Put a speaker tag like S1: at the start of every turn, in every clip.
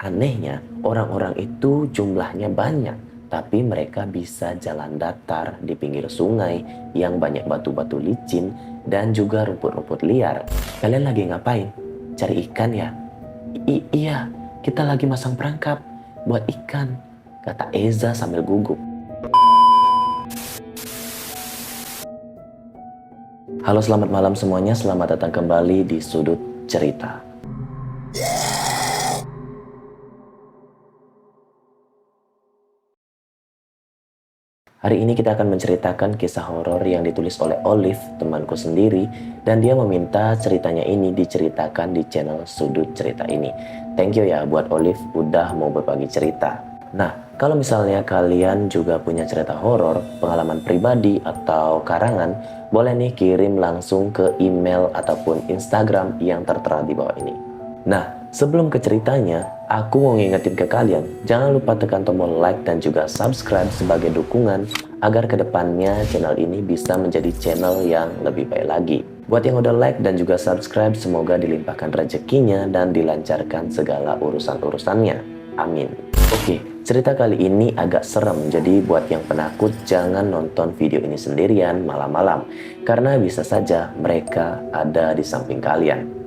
S1: Anehnya, orang-orang itu jumlahnya banyak, tapi mereka bisa jalan datar di pinggir sungai yang banyak batu-batu licin dan juga rumput-rumput liar. Kalian lagi ngapain? Cari ikan ya? Iya, kita lagi masang perangkap buat ikan, kata Eza sambil gugup. Halo, selamat malam semuanya, selamat datang kembali di Sudut Cerita. Hari ini kita akan menceritakan kisah horor yang ditulis oleh Olive, temanku sendiri, dan dia meminta ceritanya ini diceritakan di channel Sudut Cerita ini. Thank you ya buat Olive udah mau berbagi cerita. Nah, kalau misalnya kalian juga punya cerita horor, pengalaman pribadi atau karangan, boleh nih kirim langsung ke email ataupun Instagram yang tertera di bawah ini. Nah, sebelum ke ceritanya, aku mau ngingetin ke kalian, jangan lupa tekan tombol like dan juga subscribe sebagai dukungan agar kedepannya channel ini bisa menjadi channel yang lebih baik lagi. Buat yang udah like dan juga subscribe, semoga dilimpahkan rezekinya dan dilancarkan segala urusan-urusannya. Amin. Oke, cerita kali ini agak serem, jadi buat yang penakut jangan nonton video ini sendirian malam-malam, karena bisa saja mereka ada di samping kalian.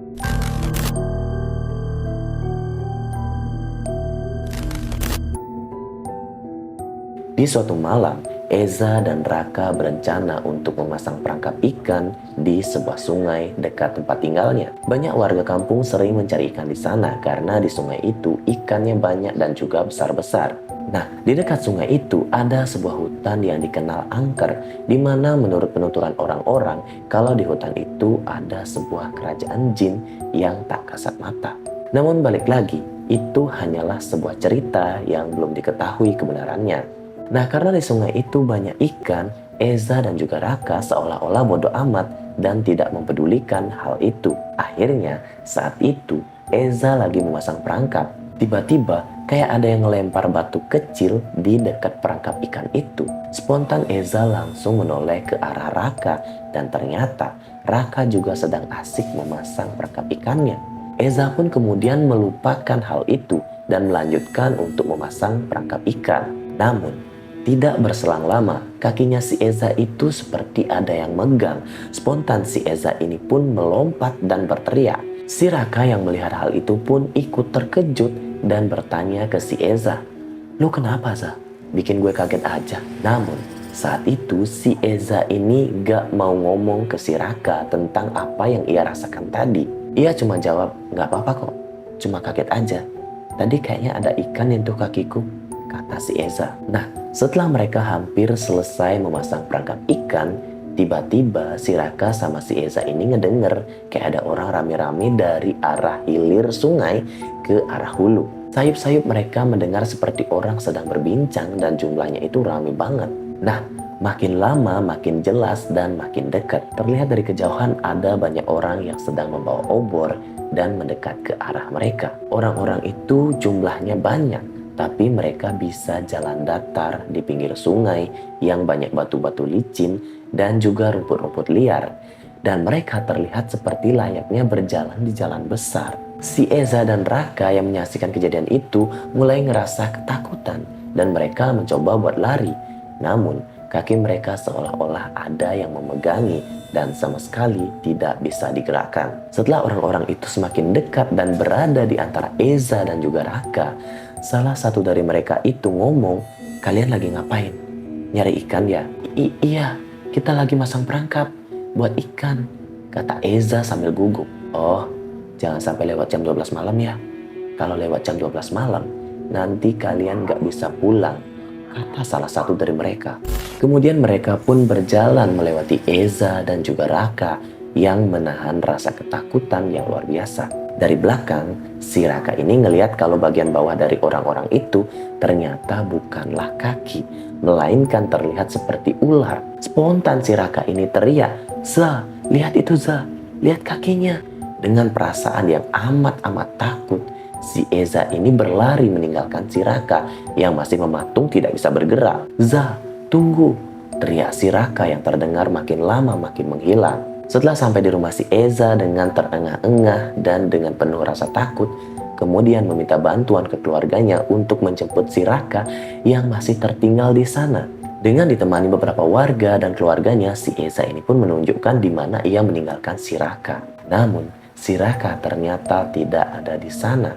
S1: Di suatu malam, Eza dan Raka berencana untuk memasang perangkap ikan di sebuah sungai dekat tempat tinggalnya. Banyak warga kampung sering mencari ikan di sana karena di sungai itu ikannya banyak dan juga besar-besar. Nah, di dekat sungai itu ada sebuah hutan yang dikenal angker, di mana menurut penuturan orang-orang, kalau di hutan itu ada sebuah kerajaan jin yang tak kasat mata. Namun balik lagi, itu hanyalah sebuah cerita yang belum diketahui kebenarannya. Nah, karena di sungai itu banyak ikan, Eza dan juga Raka seolah-olah bodoh amat dan tidak mempedulikan hal itu. Akhirnya, saat itu Eza lagi memasang perangkap. Tiba-tiba, kayak ada yang ngelempar batu kecil di dekat perangkap ikan itu. Spontan Eza langsung menoleh ke arah Raka dan ternyata Raka juga sedang asik memasang perangkap ikannya. Eza pun kemudian melupakan hal itu dan melanjutkan untuk memasang perangkap ikan. Namun, tidak berselang lama, kakinya si Eza itu seperti ada yang megang. Spontan si Eza ini pun melompat dan berteriak. Si Raka yang melihat hal itu pun ikut terkejut dan bertanya ke si Eza, "Lu kenapa, Za? Bikin gue kaget aja." Namun, saat itu si Eza ini gak mau ngomong ke si Raka tentang apa yang ia rasakan tadi. Ia cuma jawab, "Gak apa-apa kok, cuma kaget aja. Tadi kayaknya ada ikan yang tuh kakiku," kata si Eza. Nah, setelah mereka hampir selesai memasang perangkap ikan, tiba-tiba si Raka sama si Eza ini ngedenger kayak ada orang rame-rame dari arah hilir sungai ke arah hulu. Sayup-sayup mereka mendengar seperti orang sedang berbincang dan jumlahnya itu rame banget. Nah, makin lama makin jelas dan makin dekat. Terlihat dari kejauhan ada banyak orang yang sedang membawa obor dan mendekat ke arah mereka. Orang-orang itu jumlahnya banyak, tapi mereka bisa jalan datar di pinggir sungai yang banyak batu-batu licin dan juga rumput-rumput liar. Dan mereka terlihat seperti layaknya berjalan di jalan besar. Si Eza dan Raka yang menyaksikan kejadian itu mulai ngerasa ketakutan dan mereka mencoba buat lari. Namun, kaki mereka seolah-olah ada yang memegangi dan sama sekali tidak bisa digerakkan. Setelah orang-orang itu semakin dekat dan berada di antara Eza dan juga Raka, salah satu dari mereka itu ngomong, "Kalian lagi ngapain? Nyari ikan ya?" Iya, kita lagi masang perangkap buat ikan," kata Eza sambil gugup. "Oh, jangan sampai lewat jam 12 malam ya. Kalau lewat jam 12 malam, nanti kalian gak bisa pulang," kata salah satu dari mereka. Kemudian mereka pun berjalan melewati Eza dan juga Raka yang menahan rasa ketakutan yang luar biasa. Dari belakang, si Raka ini ngelihat kalau bagian bawah dari orang-orang itu ternyata bukanlah kaki, melainkan terlihat seperti ular. Spontan si Raka ini teriak, "Za, lihat itu Za, lihat kakinya." Dengan perasaan yang amat-amat takut, si Eza ini berlari meninggalkan si Raka yang masih mematung tidak bisa bergerak. "Za, tunggu!" teriak si Raka yang terdengar makin lama makin menghilang. Setelah sampai di rumah si Eza dengan terengah-engah dan dengan penuh rasa takut, kemudian meminta bantuan ke keluarganya untuk menjemput si Raka yang masih tertinggal di sana. Dengan ditemani beberapa warga dan keluarganya, si Eza ini pun menunjukkan di mana ia meninggalkan si Raka. Namun, si Raka ternyata tidak ada di sana.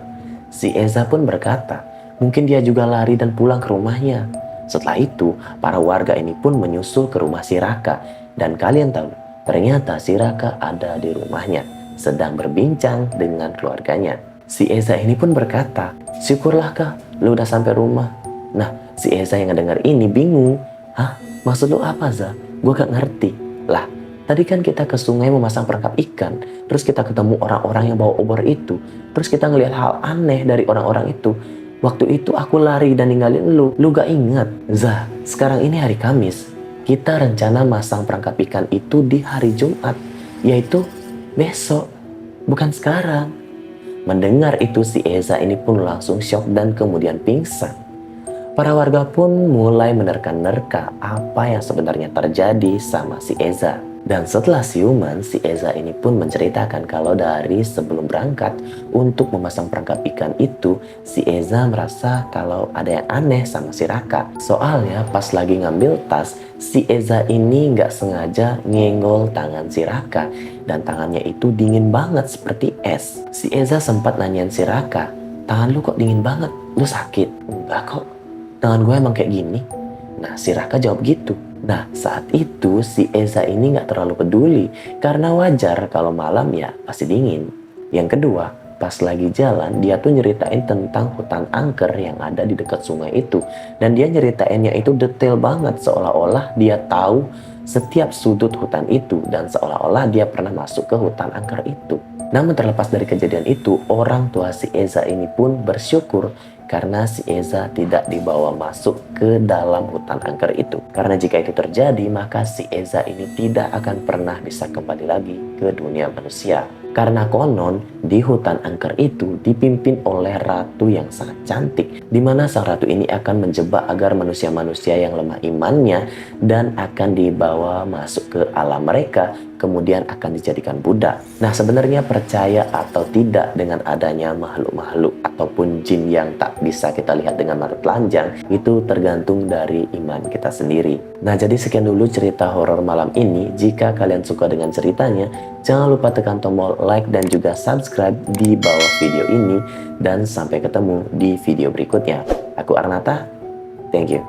S1: Si Eza pun berkata, mungkin dia juga lari dan pulang ke rumahnya. Setelah itu, para warga ini pun menyusul ke rumah si Raka. Dan kalian tahu, ternyata si Raka ada di rumahnya, sedang berbincang dengan keluarganya. Si Eza ini pun berkata, syukurlah Kak, lu udah sampai rumah. Nah, si Eza yang ngedengar ini bingung. Hah? Maksud lu apa, Za? Gue gak ngerti. Lah, tadi kan kita ke sungai memasang perangkap ikan, terus kita ketemu orang-orang yang bawa obor itu, terus kita ngelihat hal aneh dari orang-orang itu. Waktu itu aku lari dan ninggalin lu gak ingat? Za, sekarang ini hari Kamis. Kita rencana masang perangkap ikan itu di hari Jumat, yaitu besok, bukan sekarang. Mendengar itu si Eza ini pun langsung syok dan kemudian pingsan. Para warga pun mulai menerka-nerka apa yang sebenarnya terjadi sama si Eza. Dan setelah siuman, si Eza ini pun menceritakan kalau dari sebelum berangkat untuk memasang perangkap ikan itu, si Eza merasa kalau ada yang aneh sama si Raka. Soalnya pas lagi ngambil tas, si Eza ini nggak sengaja nyenggol tangan si Raka. Dan tangannya itu dingin banget seperti es. Si Eza sempat nanyain si Raka, tangan lu kok dingin banget? Lu sakit? Enggak kok, tangan gue emang kayak gini. Nah, si Raka jawab gitu. Nah, saat itu si Eza ini nggak terlalu peduli karena wajar kalau malam ya pasti dingin. Yang kedua, pas lagi jalan dia tuh nyeritain tentang hutan angker yang ada di dekat sungai itu. Dan dia nyeritainnya itu detail banget, seolah-olah dia tahu setiap sudut hutan itu dan seolah-olah dia pernah masuk ke hutan angker itu. Namun terlepas dari kejadian itu, orang tua si Eza ini pun bersyukur karena si Eza tidak dibawa masuk ke dalam hutan angker itu. Karena jika itu terjadi, maka si Eza ini tidak akan pernah bisa kembali lagi ke dunia manusia. Karena konon di hutan angker itu dipimpin oleh ratu yang sangat cantik, di mana sang ratu ini akan menjebak agar manusia-manusia yang lemah imannya dan akan dibawa masuk ke alam mereka, kemudian akan dijadikan budak. Nah, sebenarnya percaya atau tidak dengan adanya makhluk-makhluk ataupun jin yang tak bisa kita lihat dengan mata telanjang, itu tergantung dari iman kita sendiri. Nah, jadi sekian dulu cerita horor malam ini. Jika kalian suka dengan ceritanya, jangan lupa tekan tombol like dan juga subscribe di bawah video ini. Dan sampai ketemu di video berikutnya. Aku Arnata, thank you.